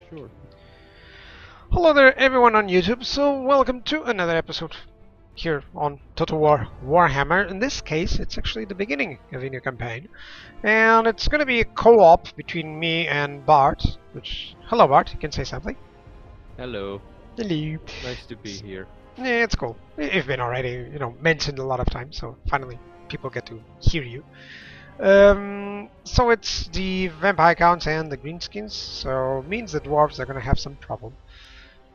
Sure. Hello there, everyone on YouTube. So, welcome to another episode here on Total War Warhammer. In this case, it's actually the beginning of a new campaign, and it's going to be a co-op between me and Bart. Hello, Bart. You can say something. Hello. Hello. Nice to be here. Yeah, it's cool. You've been already, mentioned a lot of times, so finally people get to hear you. So it's the vampire counts and the greenskins, so means the dwarves are going to have some trouble.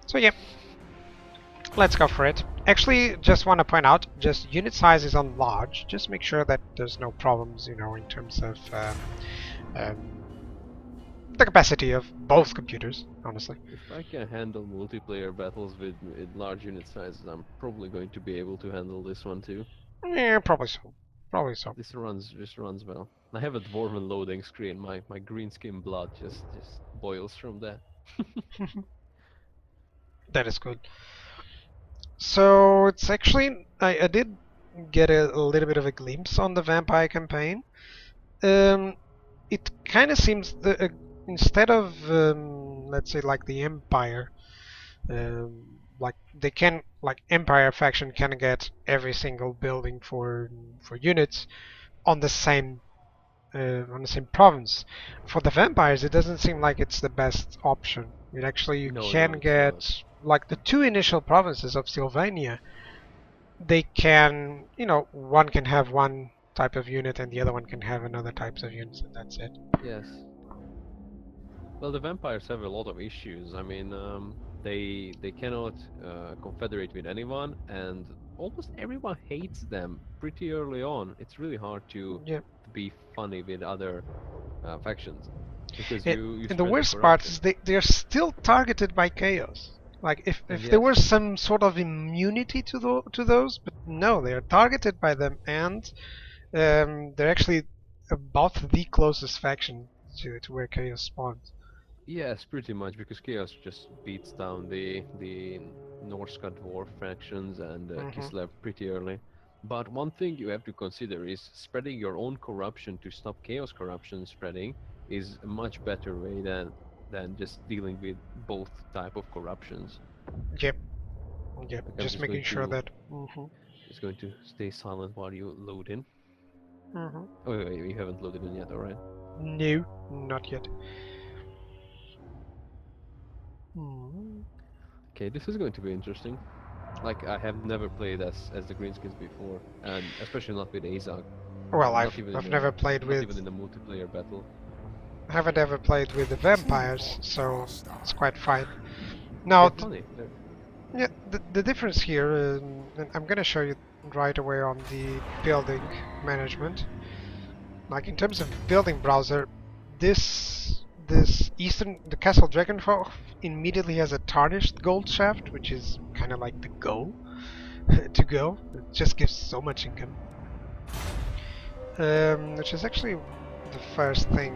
So yeah. Let's go for it. Actually, just want to point out, just unit size is on large. Just make sure that there's no problems, in terms of um, the capacity of both computers, honestly. If I can handle multiplayer battles with large unit sizes, I'm probably going to be able to handle this one too. Yeah, probably so. Probably so. This runs well. I have a dwarven loading screen. My green skin blood just boils from that. That is good. So it's actually, I did get a little bit of a glimpse on the vampire campaign. Um, it kind of seems that instead of let's say like the Empire, like they can like Empire faction can get every single building for units on the same province. For the vampires, it doesn't seem like it's the best option. It actually you No, can it's not. get like the two initial provinces of Sylvania. They can, one can have one type of unit and the other one can have another types of units, and that's it. Yes. Well, the vampires have a lot of issues. I mean, they cannot confederate with anyone, and almost everyone hates them pretty early on. It's really hard Yeah. to be funny with other factions because It, you and the spread the worst part corruption. is they're still targeted by chaos. Like if there Yes, was some sort of immunity to those, but no, they are targeted by them, and they're actually about the closest faction to where chaos spawns. yes, pretty much because chaos just beats down the Norska dwarf factions and Hmm. Kislev pretty early. But one thing you have to consider is spreading your own corruption to stop chaos corruption spreading is a much better way than just dealing with both type of corruptions. Yep, yep. Like I'm Just making sure that. Hmm. just going to stay silent while you load in. Hmm. Oh wait, you haven't loaded in yet, alright? No, not yet. Hmm. Okay, this is going to be interesting. Like I have never played as the Greenskins before, and especially not with Azog. Well, Not even in I've never played not with even in a multiplayer battle. haven't ever played with the vampires, so it's quite fine. They're Now, funny. yeah, the difference here, and I'm gonna show you right away on the building management. Like in terms of building browser, the Castle Dragonfall immediately has a tarnished gold shaft, which is kind of like the goal to go. It just gives so much income, which is actually the first thing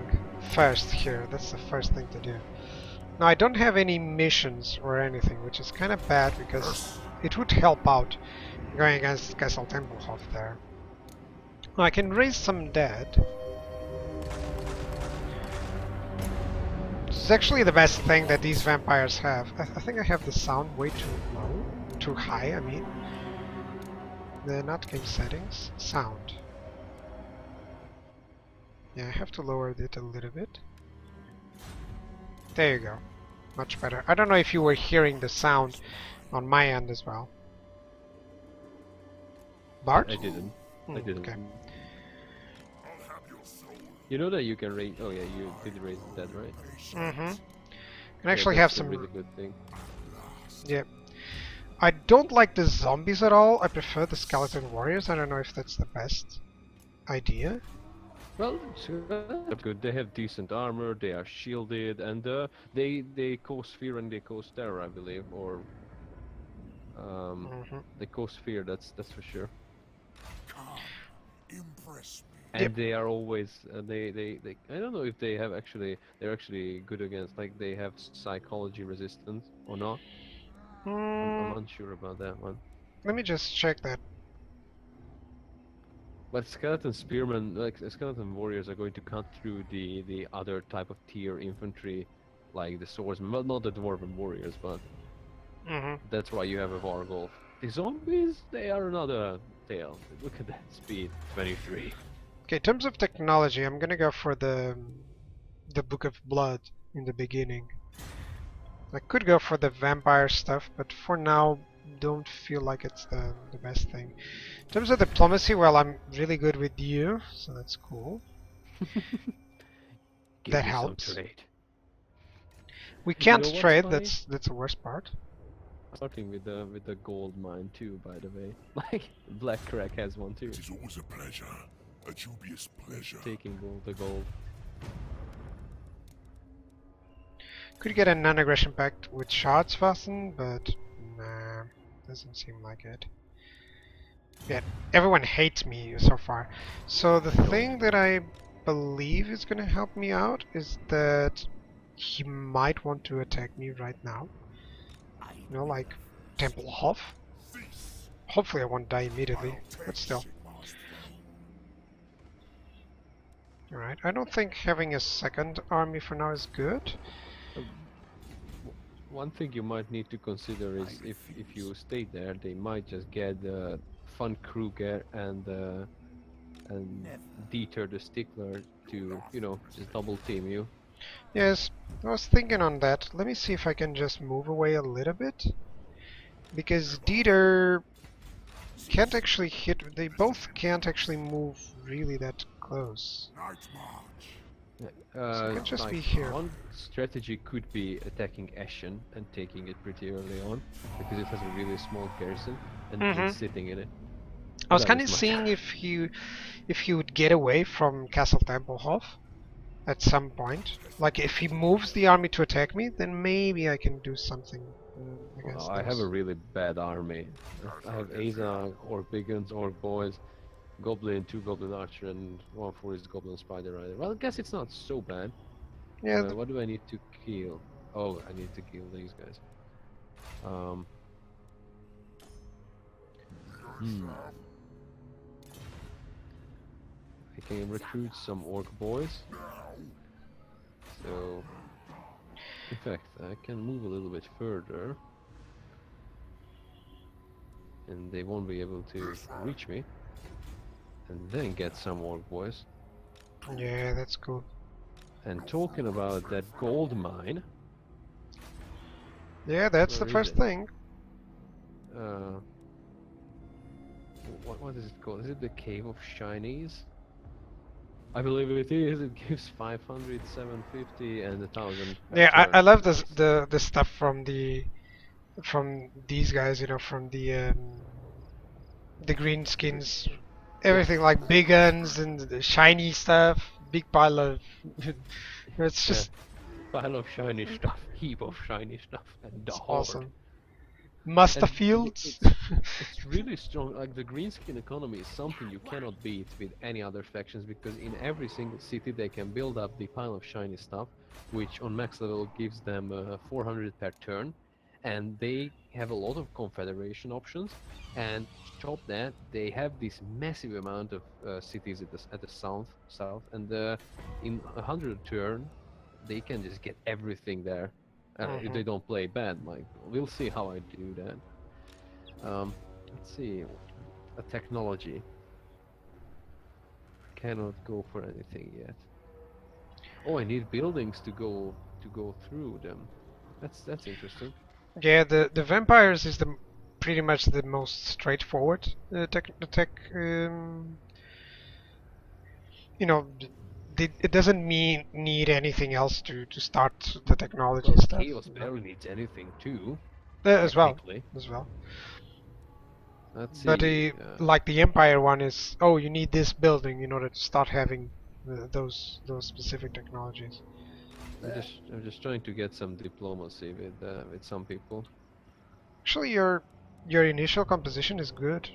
first here. That's the first thing to do. Now I don't have any missions or anything, which is kind of bad because it would help out going against Castle Templehof there. Now I can raise some dead. This is actually the best thing that these vampires have. I think I have the sound way too low, too high. I mean, the not game settings, sound. Yeah, I have to lower it a little bit. There you go. Much better. I don't know if you were hearing the sound on my end as well. Bart? I didn't. I didn't. Okay. You know that you can raise. Oh yeah, you did raise the dead, right? Mm-hmm. Can Yeah, actually have that's a some. really good thing. Yeah. I don't like the zombies at all. I prefer the skeleton warriors. I don't know if that's the best idea. Well, they're good. They have decent armor. They are shielded, and they cause fear and they cause terror, I believe, or Mm-hmm. they cause fear. That's for sure. Yep. And they are always they I don't know if they're actually good against, like, they have psychology resistance or not. I'm Mm, unsure about that one. let me just check that. But skeleton spearmen, like skeleton warriors, are going to cut through the other type of tier infantry like the swordsmen, well, not the dwarven warriors, but Mm-hmm. that's why you have a Vargolf. The zombies, they are another tale. Look at that speed, 23. Okay, in terms of technology, I'm gonna go for the Book of Blood in the beginning. I could go for the vampire stuff, but for now, don't feel like it's the best thing. In terms of diplomacy, well, I'm really good with you, so that's cool. Give That me some helps. trade. We You can't know what's trade. funny? That's the worst part. Starting with the gold mine too, by the way. Like Black Crack has one too. It is always a pleasure, a dubious pleasure. Taking the gold. Could get a non-aggression pact with shards fastened, but nah, doesn't seem like it. Yeah, everyone hates me so far. So the thing that I believe is gonna help me out is that he might want to attack me right now. You know, like Templehof. Hopefully I won't die immediately, but still. Alright, I don't think having a second army for now is good. One thing you might need to consider is if you stay there, they might just get Von Kruger and deter the stickler to, you know, just double team you. Yes, I was thinking on that. Let me see if I can just move away a little bit. Because Dieter can't actually hit, they both can't actually move really that close. Night march. So it can just Like be here. one strategy could be attacking Ashen and taking it pretty early on, because it has a really small garrison and just sitting in it. I was That kind was of my- seeing if he would get away from Castle Templehof at some point. Like if he moves the army to attack me, then maybe I can do something against I have a those. really bad army. I have Aza, Orc Biggins, Orc Boys, Goblin, 2 Goblin Archer, and 1 Forest Goblin Spider Rider. Well, I guess it's not so bad. Yeah, What do I need to kill? Oh, I need to kill these guys. I can recruit some Orc Boys. So, in fact, I can move a little bit further. And they won't be able to reach me. And then get some Orc Boys. yeah, that's cool. And talking about that gold mine, Yeah, that's Where the is first it? thing. what is it called? Is it the Cave of Shinies? I believe it is. It gives 500, 750, and 1,000. Yeah, I turn. love the stuff from these guys, you know, from the Greenskins, everything like big guns and the shiny stuff, big pile of. It's just Pile of shiny stuff, heap of shiny stuff, and the it's horde. awesome. Musta And fields. It's really strong. Like the greenskin economy is something you cannot beat with any other factions, because in every single city they can build up the pile of shiny stuff, which on max level gives them 400 per turn, and they have a lot of confederation options. And top that, they have this massive amount of cities at the south, and in 100 turn, they can just get everything there. If they don't play bad, like we'll see how I do that. Let's see, a technology. Cannot go for anything yet. Oh, I need buildings to go through them. That's interesting. Yeah, the vampires is pretty much the most straightforward tech. You know, it doesn't need anything else to start the technology Well, stuff. Chaos barely needs anything too. As well, Technically. as well. Let's But see. like the Empire one is, oh, you need this building in order to start having those specific technologies. I'm just trying to get some diplomacy with some people. Actually, your initial composition is good,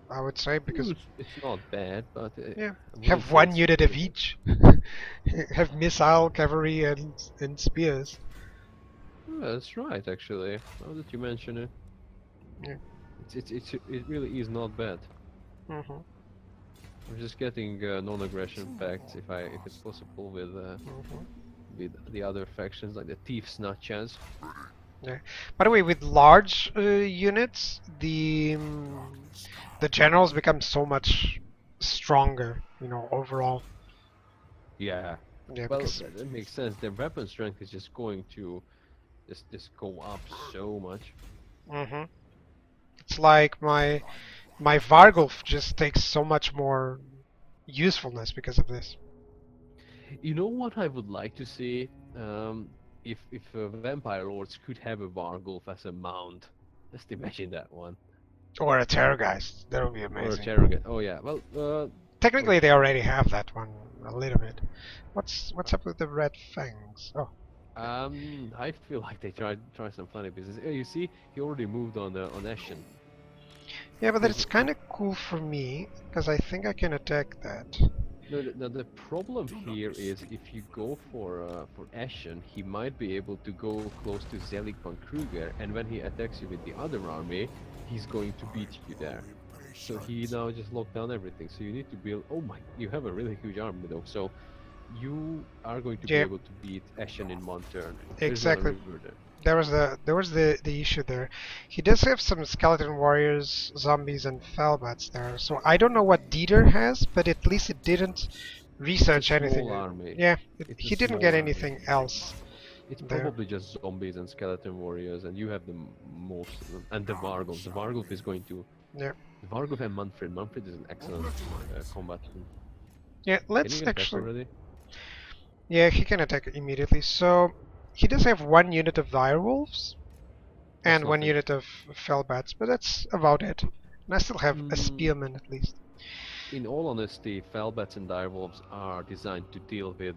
I would say, because It's not bad, but yeah, I wouldn't have say one it's unit of brilliant. each. Have missile, cavalry, and spears. Oh, that's right, actually. Now that you mention it, Yeah. it really is not bad. Mm-hmm. I'm just getting non-aggression pacts if it's possible with with the other factions like the Thief Snatchers. Yeah. By the way, with large units, the generals become so much stronger, you know, overall. Yeah. Yeah, Well, because that makes sense. Their weapon strength is just going to just go up so much. hmm it's like my Vargulf just takes so much more usefulness because of this. You know what I would like to see? If vampire lords could have a Vargulf as a mount. Just imagine that one. Or a Terrorgeist, that would be Or a amazing. Cherokee. Oh yeah. Well, Technically, they already have that one a little bit. What's up with the red fangs? Oh, I feel like they try some funny business. You see, he already moved on Ashen. yeah, but So that's kind of cool for me because I think I can attack that. no, the problem here is if you go for Ashen, he might be able to go close to Zelig von Kruger, and when he attacks you with the other army, he's going to beat you there. So he now just locked down everything. So you need to build. Oh my! You have a really huge army though. So you are going to be Yeah. able to beat Ashen in one turn. Exactly. There's not a river there. There was the issue there. He does have some skeleton warriors, zombies, and fellbats there. So I don't know what Dieter has, but at least it didn't research It's a anything. small army. Yeah, It's a he didn't small get army. anything else. It's there. probably just zombies and skeleton warriors, and you have the most of them. And the Vargulf. The Vargulf is going to. Yeah. The Vargulf and Manfred. Manfred is an excellent combatant. Yeah, Can let's you attack actually. already? Yeah, he can attack immediately. So he does have one unit of direwolves That's and one nothing. unit of fellbats, but that's about it. And I still have a Mm. spearman at least. In all honesty, Felbats and Direwolves are designed to deal with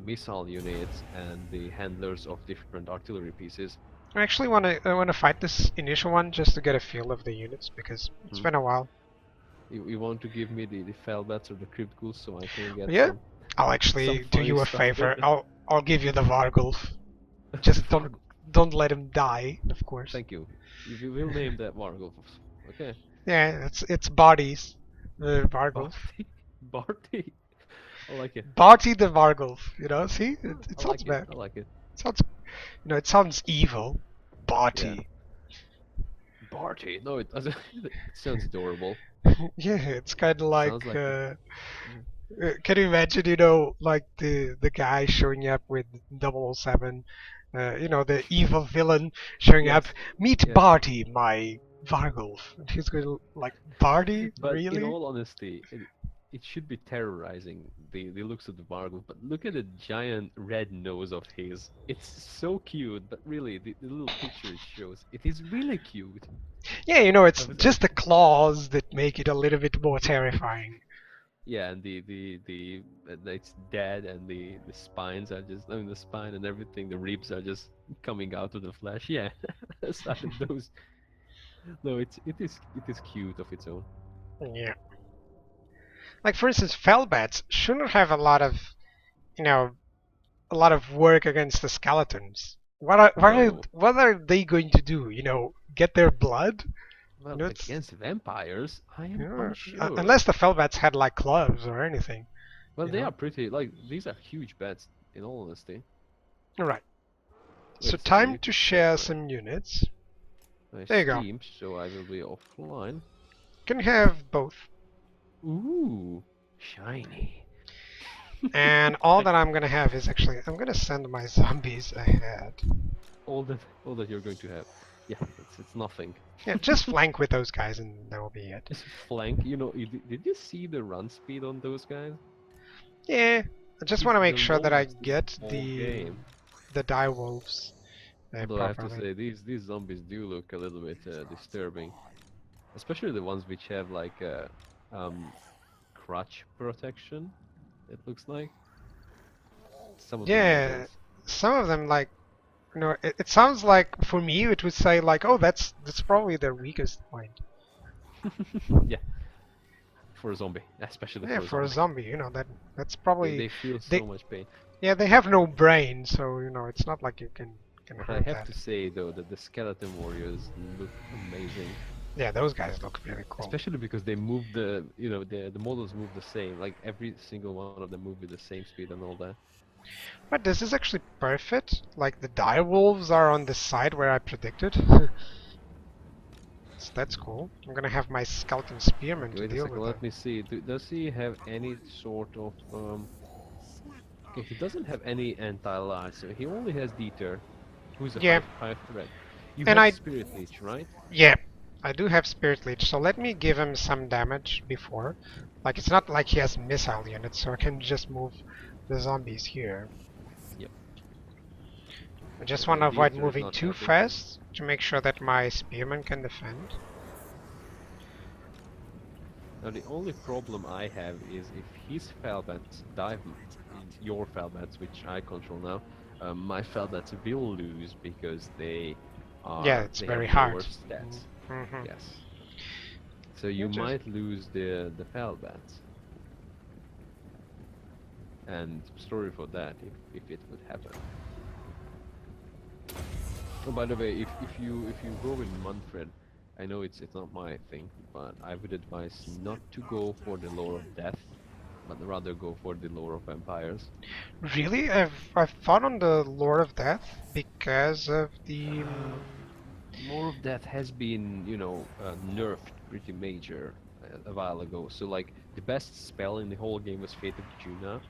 missile units and the handlers of different artillery pieces. I actually want to fight this initial one just to get a feel of the units because it's Hmm. been a while. You want to give me the Felbats or the Crypt Ghouls so I can get Yeah, some. I'll actually Some do you funny a stuff favor. with them. I'll give you the Vargulf. Just don't let him die, of course. Thank you. You will name that Vargulfs. Okay. Yeah, it's bodies. The Vargulf. Barty. I like it. Barty the Vargulf. You know, see, it I sounds like bad. it. I like it. It sounds, it sounds evil. Barty. Barty. No, it doesn't. It sounds adorable. Yeah, it's kind of like. Sounds like Can you imagine, like the guy showing up with 007, the evil villain showing Yes. up. Meet Yes. Barty, my Vargulf. And he's going to like, Barty? But Really? in all honesty, it should be terrorizing the looks of the Vargulf. But look at the giant red nose of his. It's so cute, but really, the little picture it shows, it is really cute. Yeah, it's just the claws that make it a little bit more terrifying. Yeah, and it's dead, and the spines are just, I mean, the spine and everything, the ribs are just coming out of the flesh. Yeah, aside of those. No, it is cute of its own. Yeah. Like, for instance, Fellbats shouldn't have a lot of, a lot of work against the skeletons. No. What are they going to do? Get their blood? Well, It's- against vampires, I am Yeah, unsure. unless the Fellbats had like clubs or anything. Well, you they know? are pretty, like, these are huge bets, in all honesty. Alright. So Let's see, time you to can share check some units. my There you go. Steam, so I will be offline. Can have both. Ooh, shiny. And all that I'm gonna have is actually I'm gonna send my zombies ahead. all that you're going to have. Yeah, it's nothing. Yeah, just flank with those guys and that will be it. Just flank. Did you see the run speed on those guys? Yeah. I just It's want to make the sure that I lowest in get whole the game. direwolves Although I have to properly. say, these zombies do look a little bit disturbing, especially the ones which have like crutch protection. It looks like. Some of them Yeah, like some of them like it sounds like for me it would say like, oh, that's probably their weakest point. that. Yeah. For a zombie, especially Yeah, for a zombie, that's They probably feel so they- much pain. yeah, they have no brain, so it's not like you can But I hurt have that. to say though that the skeleton warriors look amazing, Yeah, those guys look really cool. especially because they move the models move the same. Like every single one of them move with the same speed and all that. But this is actually perfect. Like the direwolves are on the side where I predicted. So that's cool. I'm gonna have my skeleton spearman to Wait a deal second, with let me see. Does he have any sort of Okay, he doesn't have any anti-lie, so he only has deter, who's a Yeah, high threat. You and have I Spirit Leech, right? yeah, I do have Spirit Leech, so let me give him some damage before. Like it's not like he has missile units, so I can just move the zombies here. Yep. I just So want to the avoid deter is moving not too helping. fast to make sure that my spearman can defend. Now the only problem I have is if his Felbats dive your Felbats, which I control now, my Felbats will lose because they Yeah, it's have very lower hard. stats. Mm-hmm. Yes. So you might lose the Felbats. And sorry for that if it would happen. Oh, by the way, if you go with Manfred, I know it's not my thing, but I would advise not to go for the lore of death, but rather go for the lore of vampires. Really? I've thought on the Lord of Death because of the Lore of death has been, nerfed pretty major a while ago. So like the best spell in the whole game was Fate of Juna,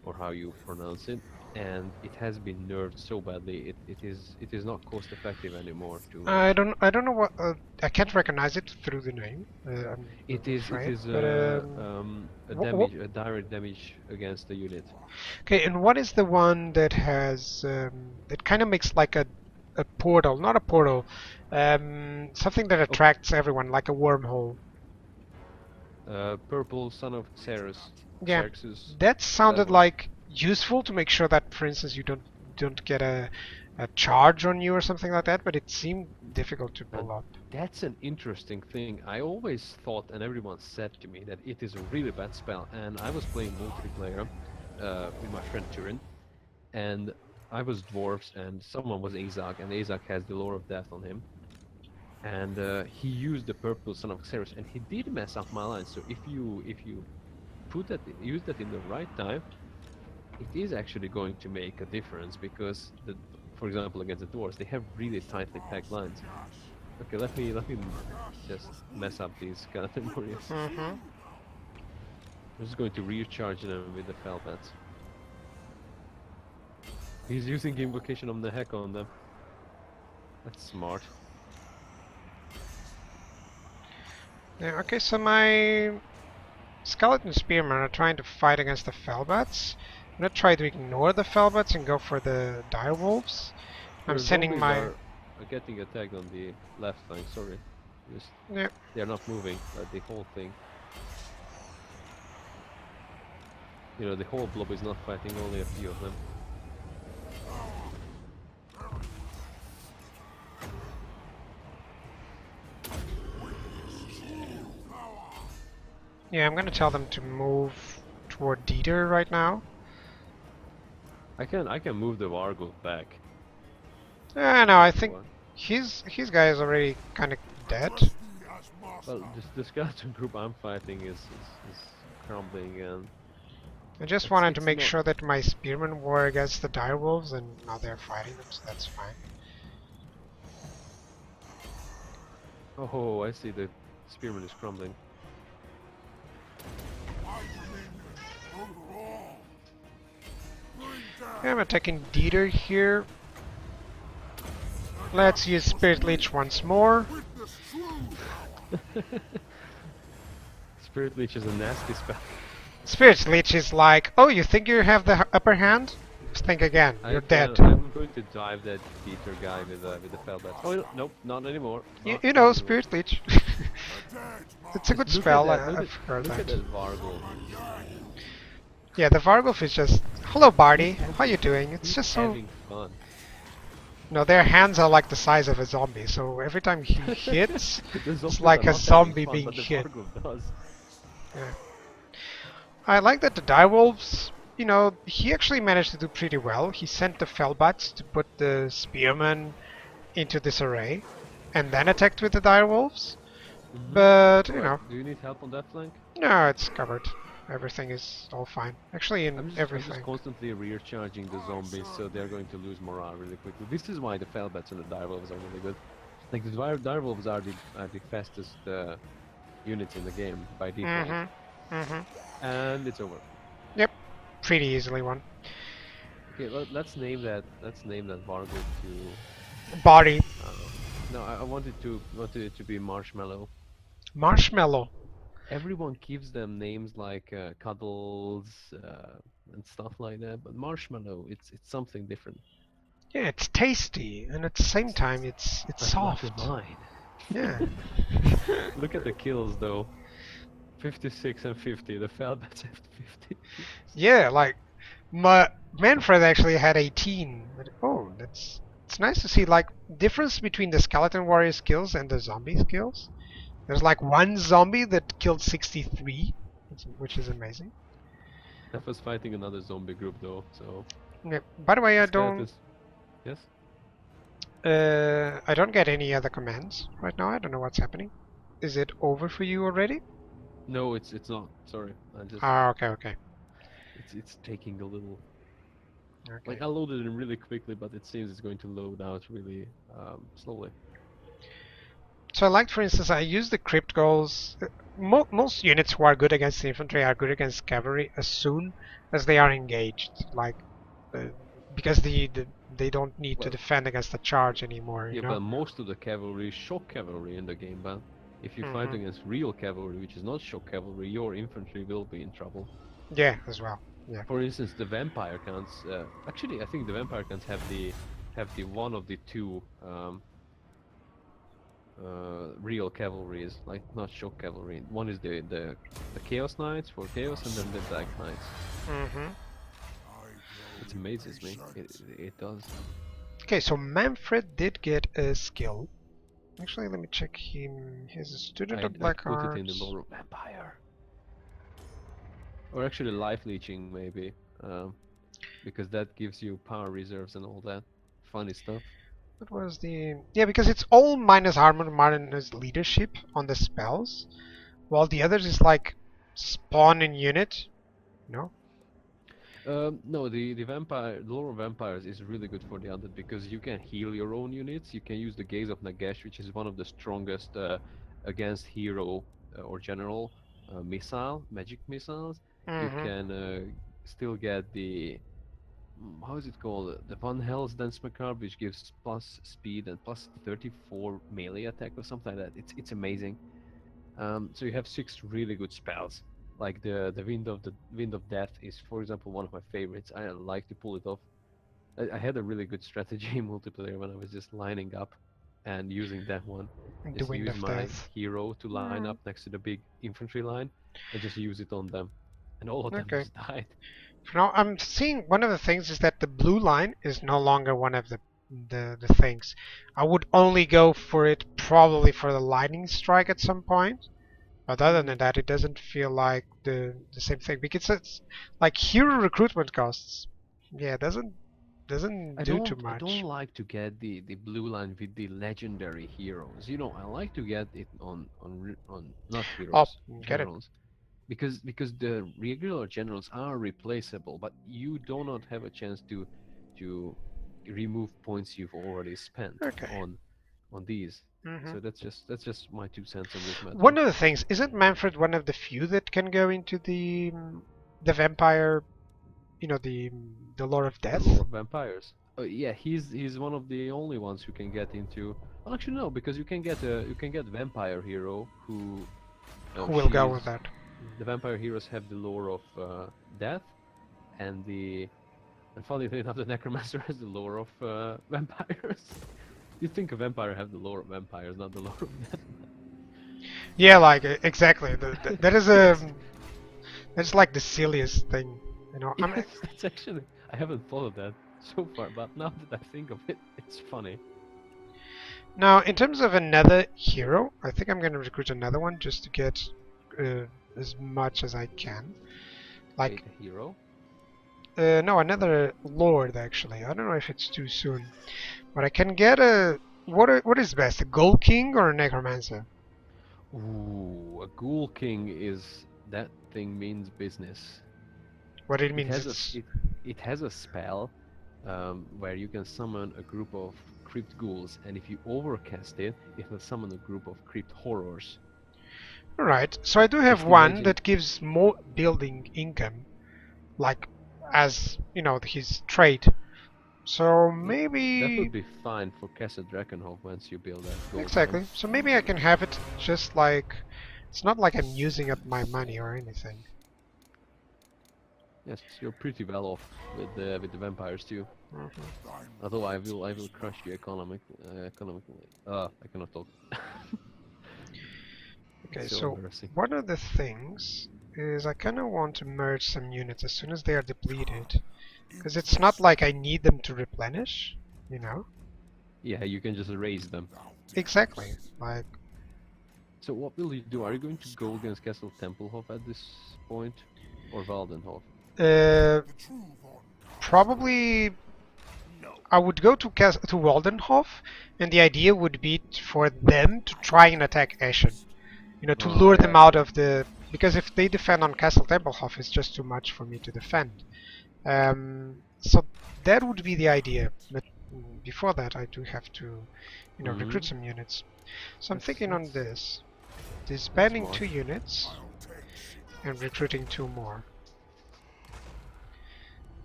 or how you pronounce it, and it has been nerfed so badly it is not cost effective anymore to I don't know what I can't recognize it through the name. it I'm is it afraid. is But a direct damage against the unit. okay, and what is the one that has it kind of makes like a portal, not a portal, something that Okay. attracts everyone, like a wormhole. Purple Son of Xerxes. Yeah, Xerxes. that That sounded one. like useful to make sure that, for instance, you don't get a charge on you or something like that. But it seemed difficult to Uh, pull up. that's an interesting thing. I always thought, and everyone said to me, that it is a really bad spell. And I was playing multiplayer with my friend Turin, and I was dwarves, and someone was Azog, and Azog has the lore of death on him. And he used the purple Son of Xerxes, and he did mess up my line. So if you use that in the right time, it is actually going to make a difference because for example, against the dwarves, they have really tightly packed lines. Okay, let me just mess up these skeleton warriors. Mm-hmm. I'm just going to recharge them with the Felbats. He's using invocation of the heck on them. That's smart. Yeah. Okay. So my skeleton spearmen are trying to fight against the Felbats. I'm gonna try to ignore the Felbats and go for the direwolves. I'm Your sending zombies my are getting attacked on the left flank. Sorry, just yeah. they're not moving. The whole thing. The whole blob is not fighting. Only a few of them. Yeah, I'm gonna tell them to move toward Dieter right now. I can move the Vargo back. No, I If you think want. his guy is already kind of dead. Well, just the skeleton group I'm fighting is crumbling, and I just wanted to it's make not. sure that my spearmen were against the direwolves, and now they're fighting them, so that's fine. Oh, I see the spearman is crumbling. Yeah, I'm attacking Dieter here. Let's use Spirit Leech once more. Spirit Leech is a nasty spell. Spirit Leech is like, oh, you think you have the upper hand? Think again, you're dead. I'm going to dive that Dieter guy with the Felbats. Oh, nope, not anymore. Not You know, anymore. Spirit Leech. It's a good Just look spell, at that, I've heard look at that. that Vargo. Yeah, the Vargulf is just, hello Barty, how you doing? It's He's just so... having fun. No, their hands are like the size of a zombie, so every time he hits, The it's zombies like are a not having zombie fun, being but the hit. Vargo does. Yeah. I like that the direwolves, he actually managed to do pretty well. He sent the Felbats to put the spearmen into disarray, and then attacked with the direwolves. But, Alright, do you need help on that flank? no, it's covered. everything is all fine. Actually, in I'm just everything. constantly recharging the zombies, so they're going to lose morale really quickly. This is why the Felbats and the Direwolves are really good. Like the Direwolves are the fastest units in the game by default, and it's over. Yep, pretty easily won. Okay, let's name that. Let's name that Vargo to. Body. No, I wanted it to be Marshmallow. Marshmallow. Everyone gives them names like Cuddles and stuff like that, but Marshmallow, it's something different. Yeah, it's tasty, and at the same time, it's soft. Like a mine. Yeah. Look at the kills though. 56 and 50. The Felbats have 50. Yeah, like Manfred actually had 18. But, oh, it's nice to see like difference between the skeleton warrior skills and the zombie skills. There's like one zombie that killed 63, which is amazing. I was fighting another zombie group though, so. Yeah. By the way, I Skeletons- don't. Yes. I don't get any other commands right now. I don't know what's happening. Is it over for you already? No, it's not. Sorry, I just. Ah, okay. It's taking a little. Okay. Like I loaded it really quickly, but it seems it's going to load out really slowly. So I like, for instance, I use the crypt goals. Most units who are good against infantry are good against cavalry as soon as they are engaged, like because they don't need to defend against the charge anymore. You Yeah, know? but most of the cavalry is shock cavalry in the game, but if you fight against real cavalry, which is not shock cavalry, your infantry will be in trouble. Yeah, as well. Yeah. For instance, the vampire counts. Actually, I think the vampire counts have the one of the two real cavalries, like not shock cavalry. One is the chaos knights for chaos, and then the black knights. It amazes me. It does. Okay, so Manfred did get a skill. Actually, let me check him. He's a student of Black put Arts. it in the lore of vampire. Or actually life leeching maybe, because that gives you power reserves and all that funny stuff. What was the... Yeah, because it's all minus armor, minus leadership on the spells, while the others is like spawn in unit, no? No, the lore of vampires is really good for the undead because you can heal your own units. You can use the Gaze of Nagash, which is one of the strongest against hero or general magic missiles. You can still get the how is it called? The Van Hell's Dance Macabre, which gives plus speed and plus 34 melee attack or something like that. It's amazing. So you have 6 really good spells. Like the Wind of Death is, for example, one of my favorites. I like to pull it off. I had a really good strategy in multiplayer when I was just lining up and using that one. The Just Wind use of my Death. hero to line up next to the big infantry line and just use it on them. And all of them just died. For now, I'm seeing one of the things is that the blue line is no longer one of the things. I would only go for it probably for the lightning strike at some point. But other than that, it doesn't feel like the same thing because it's like hero recruitment costs. Yeah, it doesn't do too much. I don't like to get the blue line with the legendary heroes. You know, I like to get it on not heroes, get it. generals. Because the regular generals are replaceable, but you do not have a chance to remove points you've already spent on these. So that's just my 2 cents on this matter. One of the things, isn't Manfred one of the few that can go into the vampire, you know, the Lord of Death? The Lord of Vampires. Yeah, he's one of the only ones who can get into. Well, actually no, because you can get vampire hero who will go with that. The vampire heroes have the lore of death, and funnily enough, the necromancer has the lore of vampires. You'd think a vampire have the lore of vampires, not the lore of death. Yeah, like exactly. That is that's like the silliest thing, you know. Yes, it's actually, I haven't thought of that so far, but now that I think of it, it's funny. Now, in terms of another hero, I think I'm going to recruit another one just to get as much as I can. Like a hero? No, another lord actually. I don't know if it's too soon, but I can get a what is best, a Gold King or a Necromancer? Ooh, a Ghoul King is that thing means business. What it It means has a it's it has a spell where you can summon a group of crypt ghouls, and if you overcast it, it will summon a group of crypt horrors. alright. So I do have Just one imagine. that gives more building income, like as you know his trade. So That maybe would be fine for Castle Drakenhof once you build that gold mine. exactly. So maybe I can have it just like it's not like I'm using up my money or anything. Yes, you're pretty well off with the vampires too. Mhm. Although I will crush you economically. I cannot talk. Okay, It's so so embarrassing. one of the things is I kind of want to merge some units as soon as they are depleted, because it's not like I need them to replenish, you know? Yeah, you can just raise them. Exactly. Like, So what will you do? Are you going to go against Castle Templehof at this point, or Waldenhof? uh, The true Von probably No. I would go to to Waldenhof, and the idea would be for them to try and attack Eschen. You know, to Oh lure them yeah. out of the. Because if they defend on Castle Templehof, it's just too much for me to defend. So that would be the idea. But before that, I do have to, you know, recruit Hmm. some units. So I'm That's thinking on that's this: that's disbanding smart. 2 units I'll take shit. and recruiting 2 more.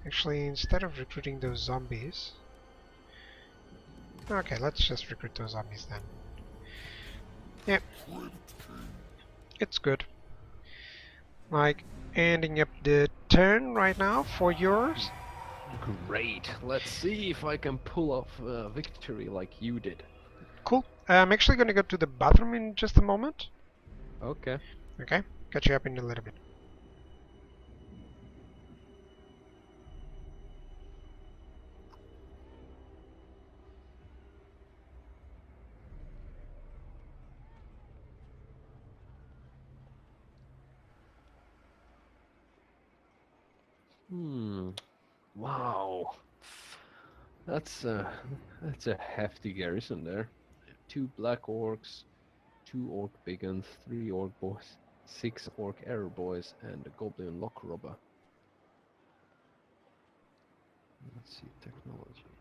Actually, instead of recruiting those zombies, okay, let's just recruit those zombies then. Yeah, it's good. Like ending up the turn right now for yours. Great. Let's see if I can pull off a victory like you did. Cool. I'm actually gonna go to the bathroom in just a moment. Okay. Okay, catch you up in a little bit. Hmm. Wow. That's uh that's a hefty garrison there. 2 black orcs, 2 orc biggins, 3 orc boys, 6 orc error boys, and a goblin lock robber. Let's see technology.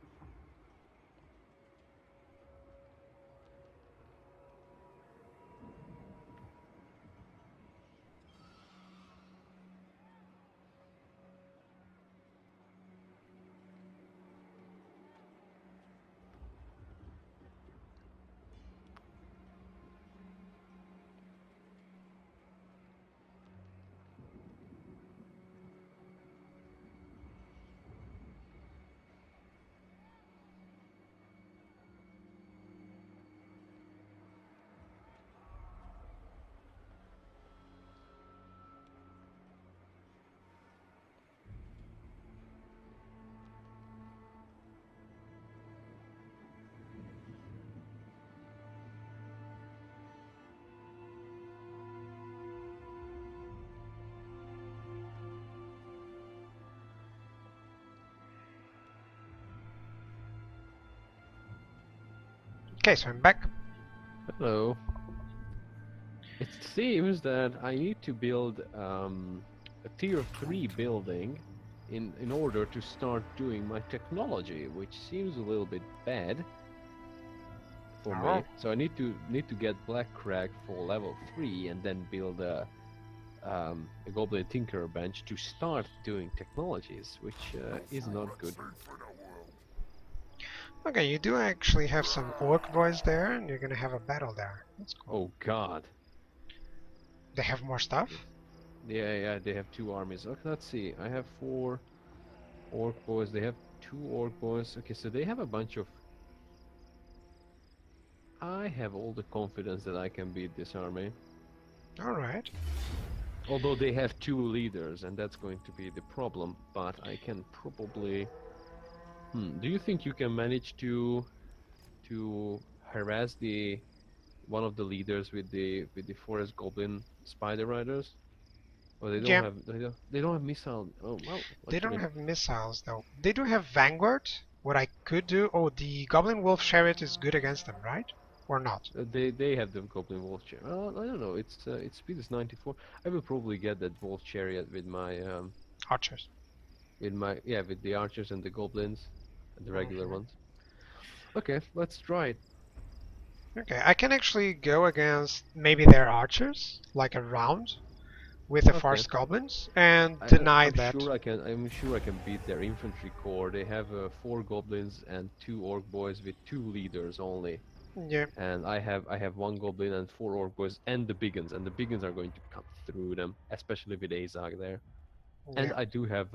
Okay, so I'm back. Hello. It seems that I need to build a tier 3 building in order to start doing my technology, which seems a little bit bad for Oh, me. So I need to get Black Crag for level 3 and then build a Goblin Tinkerer bench to start doing technologies, which is not good. okay, you do actually have some orc boys there, and you're gonna have a battle there. That's cool. Oh God. They have more stuff? Yeah, they have 2 armies. Okay, let's see. I have 4 orc boys. They have 2 orc boys. Okay, so they have a bunch of. I have all the confidence that I can beat this army. Alright. Although they have 2 leaders, and that's going to be the problem. But I can probably. Do you think you can manage to harass the one of the leaders with the forest goblin spider riders? Or Yeah, they don't have missile. Oh well, they don't actually. have missiles though. They do have Vanguard. What I could do. Oh, the Goblin Wolf Chariot is good against them, right? or not? They have the Goblin Wolf Chariot. I don't know. Its speed is 94. I will probably get that Wolf Chariot with my Archers. with the archers and the goblins and the regular Mhm. ones. Okay, let's try it. Okay, I can actually go against maybe their archers, like a round, with the Okay. forest goblins, and deny I'm that. sure I can. I'm sure I can beat their infantry corps. They have 4 goblins and 2 orc boys with 2 leaders only. Yeah, And I have 1 goblin and 4 orc boys and the biggins, and the biggins are going to cut through them, especially with Azag there. And yeah. I do have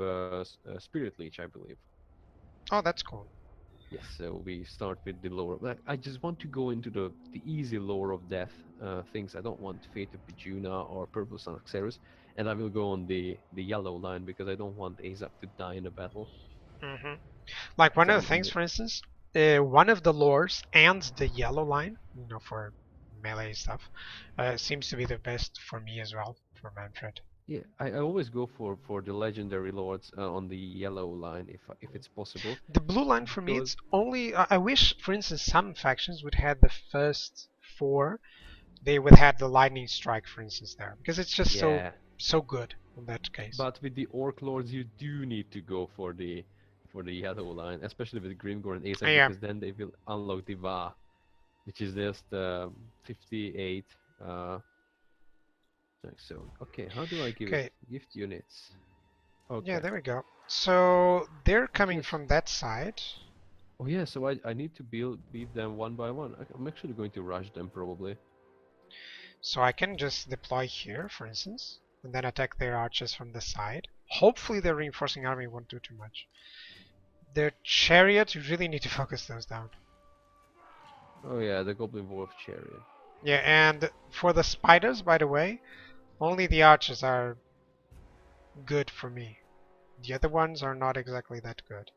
Spirit Leech, I believe. Oh, that's cool. Yes, so we start with the lower. Like, I just want to go into the easy lore of death things. I don't want Fate of Bijuna or Purple Sun Xeris, and I will go on the yellow line because I don't want Azak to die in a battle. Hmm. Like one So of the things, for instance, one of the lores and the yellow line, for melee stuff, seems to be the best for me as well, for Manfred. yeah, I always go for the legendary lords on the yellow line if it's possible. The blue line for me, Because it's only. I wish, for instance, some factions would have the first 4. They would have the lightning strike, for instance, there, because it's just yeah, so good in that case. but with the orc lords you do need to go for the yellow line, especially with Grimgor and Azak, Yeah. because then they will unlock the Va, which is just 58. So okay, how do I give it? Okay. Gift units. Yeah, Okay. there we go. So they're coming Yes. from that side. Oh yeah, so I need to beat them one by one. I'm actually going to rush them probably. So I can just deploy here, for instance, and then attack their archers from the side. Hopefully their reinforcing army won't do too much. Their chariots, you really need to focus those down. Oh yeah, the Goblin Wolf Chariot. Yeah, and for the spiders, by the way, only the archers are good for me. The other ones are not exactly that good.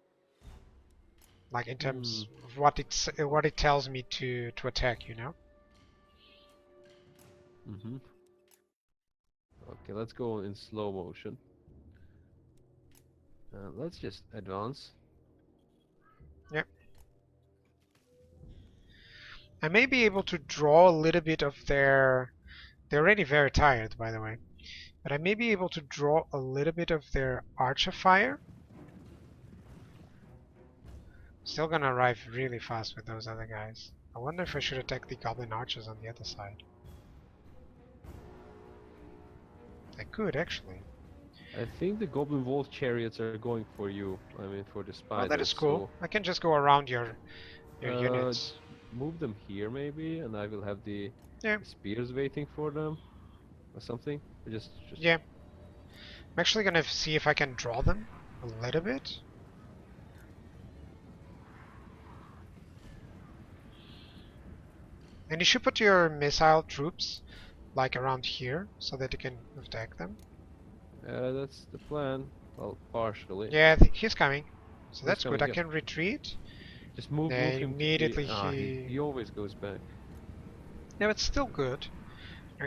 Like in terms of what it tells me to attack, Mm-hmm. Okay, let's go in slow motion. Let's just advance. Yep. I may be able to draw a little bit of their. They're already very tired, by the way. But I may be able to draw a little bit of their archer fire. Still gonna arrive really fast with those other guys. I wonder if I should attack the goblin archers on the other side. I could, actually. I think the Goblin Wolf Chariots are going for you. I mean, for the spiders. Oh, that is cool. I can just go around your units. Move them here maybe, and I will have the Yeah. spears waiting for them, or something. Just Yeah. I'm actually gonna see if I can draw them a little bit. And you should put your missile troops like around here so that you can attack them. That's the plan. Well, partially. Yeah, he's coming. So that's coming, good. I yeah. can retreat. Just move Yeah, him. immediately he always goes back. Yeah, it's still good.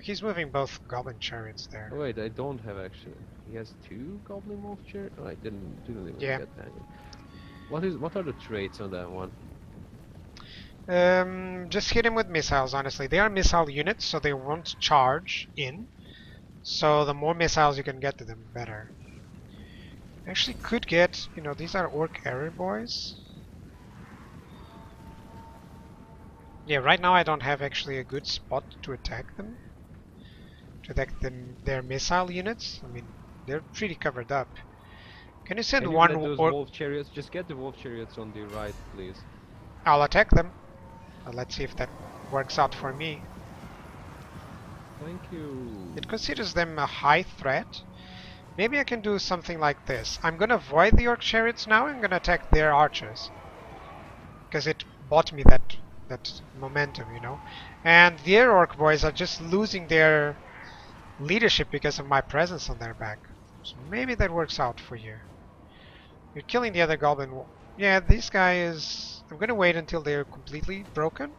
He's moving both goblin chariots there. Oh, wait, I don't have actually. He has 2 Goblin Wolf Chariots. Oh, I didn't even Yeah. get that. What are the traits on that one? Just hit him with missiles, honestly. They are missile units, so they won't charge in. So the more missiles you can get to them, better. Actually could get, these are orc arrow boys. Yeah, right now I don't have actually a good spot to attack them. To attack their missile units. I mean, they're pretty covered up. Can you send Can you one get those orc? Wolf Chariots? Just get the Wolf Chariots on the right, please. I'll attack them. Let's see if that works out for me. Thank you. It considers them a high threat. Maybe I can do something like this. I'm gonna avoid the orc chariots now. I'm gonna attack their archers. Because it bought me that momentum, And their orc boys are just losing their leadership because of my presence on their back. So maybe that works out for you. You're killing the other goblin. Yeah, this guy is... I'm gonna wait until they're completely broken.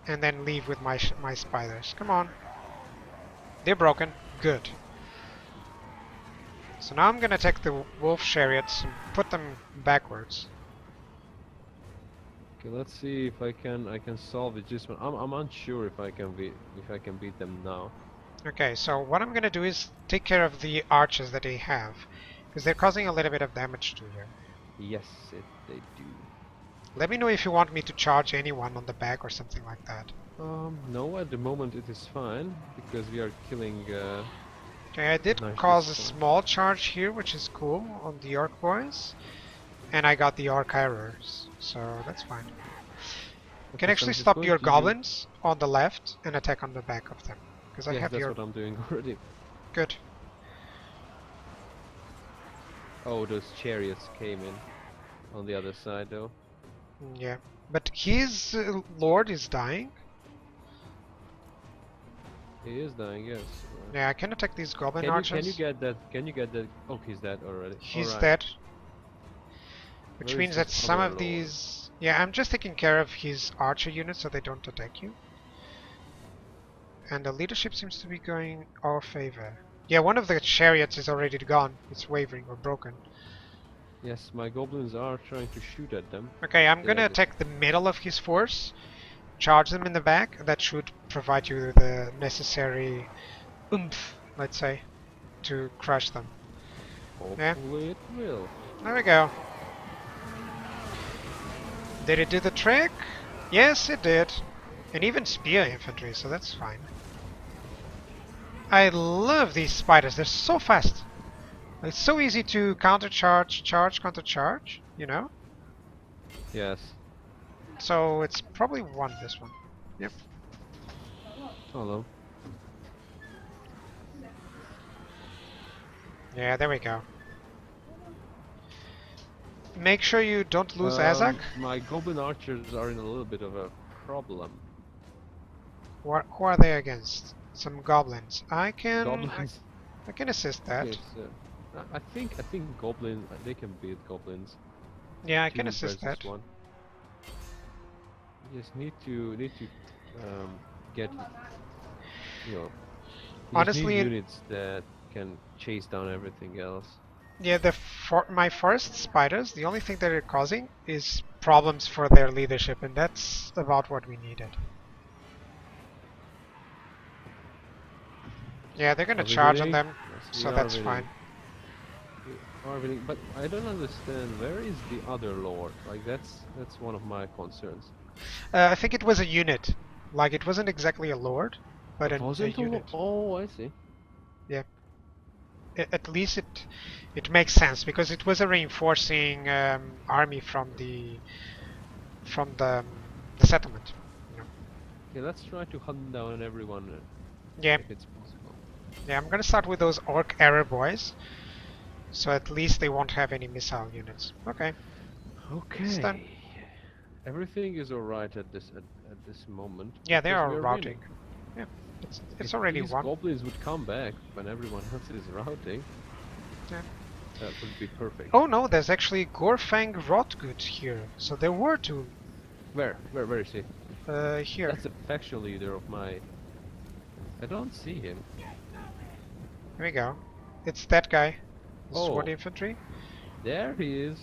And then leave with my spiders. Come on. They're broken. Good. So now I'm gonna attack the wolf chariots and put them backwards. Okay, let's see if I can salvage this one. I'm unsure if I can beat them now. Okay, so what I'm gonna do is take care of the archers that they have, because they're causing a little bit of damage to you. Yes, they do. Let me know if you want me to charge anyone on the back or something like that. No, at the moment it is fine because we are killing. Okay, I did Nice cause a stuff. small charge here, which is cool, on the orc boys. And I got the orc errors, so that's fine. You can Okay, so actually I'm just stop going your to use- goblins on the left and attack on the back of them. Because I Yes, have that's your... what I'm doing already. Good. Oh, those chariots came in on the other side though. Yeah. But his lord is dying. He is dying, yes. Yeah, I can attack these goblin Can archers. you get that? Can you get that? Oh, he's dead already. He's Alright. dead. Which Where is means that this some other of lord? these... Yeah, I'm just taking care of his archer units so they don't attack you. And the leadership seems to be going our favor. Yeah, one of the chariots is already gone. It's wavering or broken. Yes, my goblins are trying to shoot at them. Okay, I'm They gonna are attack the middle of his force. Charge them in the back. That should provide you the necessary oomph, let's say, to crush them. Yeah. Hopefully it will. There we go. Did it do the trick? Yes, it did. And even spear infantry, so that's fine. I love these spiders. They're so fast. It's so easy to countercharge, charge, countercharge, you know? Yes. So it's probably won this one. Yep. Hello. Yeah, there we go. Make sure you don't lose Azak. My goblin archers are in a little bit of a problem. Who are they against? Some goblins. I can Goblins. I can assist that. Yes, I think goblin they can beat goblins. Yeah, I can Two assist versus that. one. You just need to get you know. You just Honestly, need units that can chase down everything else. yeah, my forest spiders, the only thing that they're causing is problems for their leadership, and that's about what we needed. Yeah, they're gonna Are we charge on winning? them, Yes, we so are that's winning. fine. We are winning, but I don't understand where is the other lord? Like that's one of my concerns. I think it was a unit. Like, it wasn't exactly a lord, but a Wasn't a unit. Oh, I see. At least it makes sense, because it was a reinforcing army from the settlement. You know. Okay, let's try to hunt down everyone Yeah, if it's possible. yeah. I'm gonna start with those orc error boys, so at least they won't have any missile units. Okay. It's done. Okay. Everything is alright at this moment. Yeah, they because are we are routing. winning. Yeah, it's If already these won. goblins would come back when everyone else is routing, Yeah. that would be perfect. Oh no, there's actually Gorfang Rotgut here. So there were two. Where is he? Here. That's the faction leader of my... I don't see him. Here we go. It's that guy. Oh. Sword infantry. There he is.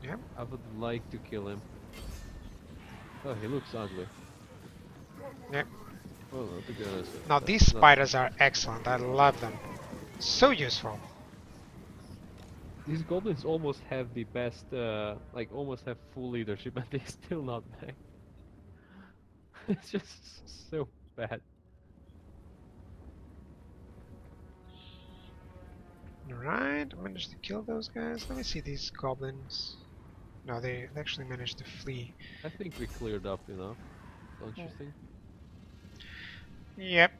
Yeah. I would like to kill him. Oh, he looks ugly. Yeah. Oh, to be honest. Now that's these not- spiders are excellent. I love them. So useful. These goblins almost have the best, like almost have full leadership, and they're still not back. It's just so bad. Alright, I managed to kill those guys. Let me see these goblins. No, they actually managed to flee. I think we cleared up enough, don't you think? Yep.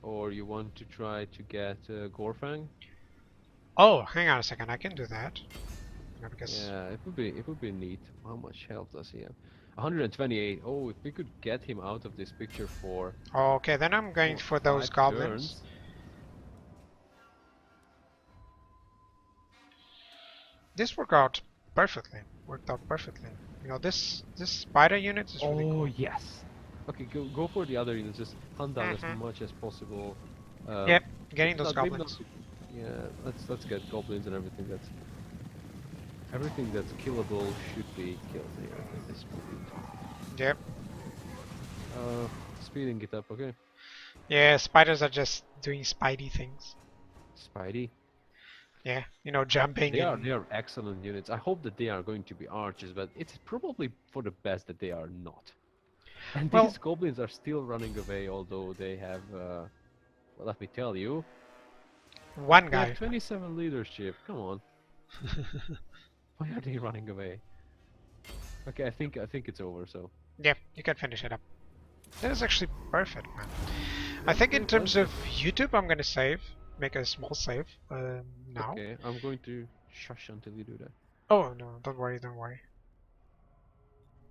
Or you want to try to get Gorfang? Oh, hang on a second. I can do that. No, because Yeah, it would be neat. How much health does he have? 128. Oh, if we could get him out of this picture for oh, okay, then I'm going for those 5 goblins. turns. This worked out perfectly. You know, this spider unit is really cool. Yes. Okay, go for the other units. Just hunt down as much as possible. Yep, getting those maybe goblins. yeah, let's get goblins and everything. Everything that's killable should be killed here at this point. Yep. Speeding it up, okay? Yeah, spiders are just doing spidey things. Spidey. Yeah, you know, jumping They and... are excellent units. I hope that they are going to be archers, but it's probably for the best that they are not. And Well- these goblins are still running away, although they have, well, let me tell you, One they guy. have 27 leadership. Come on, why are they running away? Okay, I think it's over. So Yeah, you can finish it up. That is actually perfect, man. I Yeah, think in very terms of perfect. YouTube, I'm gonna save. Make a small save. Now. Okay, I'm going to shush until you do that. Oh, no, don't worry, don't worry.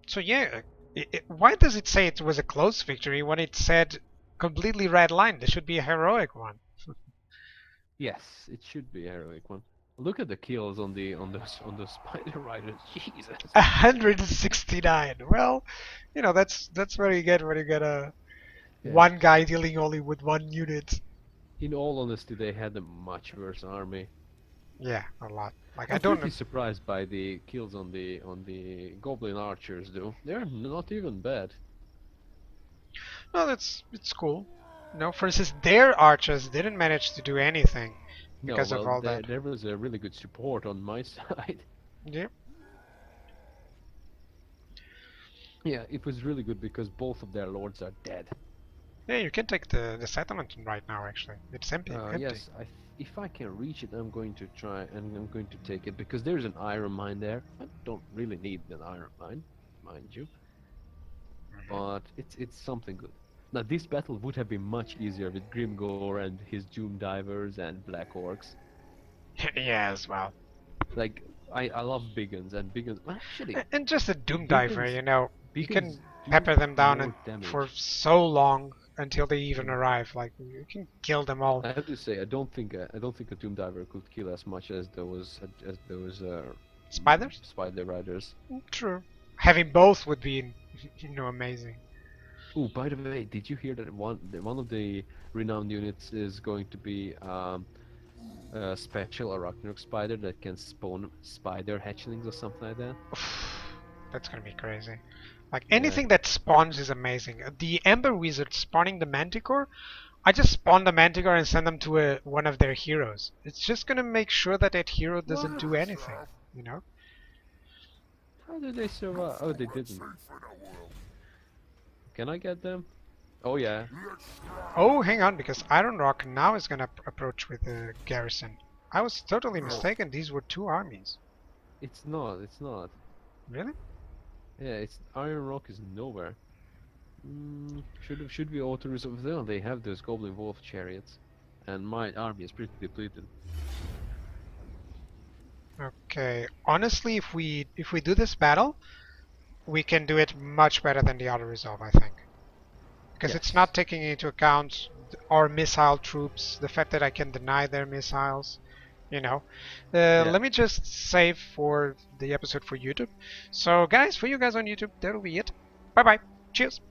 So yeah, why does it say it was a close victory when it said completely red line? There should be a heroic one. Yes, it should be a heroic one. Look at the kills on those spider riders. Jesus. 169. Well, you know, that's what you get when you get a Yeah. one guy dealing only with one unit. In all honesty, they had a much worse army. Yeah, a lot. Like I'm I don't pretty surprised by the kills on the goblin archers, though. They're not even bad. No, it's cool. No, for instance, their archers didn't manage to do anything No, because of well, all that. there was a really good support on my side. Yeah. Yeah, it was really good because both of their lords are dead. Yeah, you can take the settlement right now. Actually, it's empty. empty. Yes, if I can reach it, I'm going to try and I'm going to take it because there's an iron mine there. I don't really need an iron mine, mind you, but it's something good. Now this battle would have been much easier with Grimgor and his Doom Divers and Black Orcs. Yeah, as well. Like I love Biggins and Biggins. Well, actually, And just a Doom Diver, Beacons- you know, you Biggins can do pepper them down more and damage. for so long until they even arrive. Like you can kill them all. I have to say, I don't think a Doom Diver could kill as much as those Spiders? spider riders. True. Having both would be, you know, amazing. Oh, by the way, did you hear that one of the renowned units is going to be a special Arachnarok spider that can spawn spider hatchlings or something like that? That's gonna be crazy. Like anything that spawns is amazing. The Ember Wizard spawning the Manticore, I just spawn the Manticore and send them to one of their heroes. It's just gonna make sure that that hero doesn't do anything, you know? How did they survive? Oh, they didn't. Can I get them? Oh yeah. Oh, hang on, because Iron Rock now is gonna approach with the garrison. I was totally mistaken. These were two armies. It's not. It's not. Really? Yeah, it's Iron Rock is nowhere. Should we auto resolve them? They have those Goblin Wolf chariots, and my army is pretty depleted. Okay. Honestly, if we do this battle, we can do it much better than the auto resolve, I think. Because it's Yes. not taking into account our missile troops, the fact that I can deny their missiles, you know. Let me just save for the episode for YouTube. So guys, for you guys on YouTube, that'll be it. Bye bye. Cheers.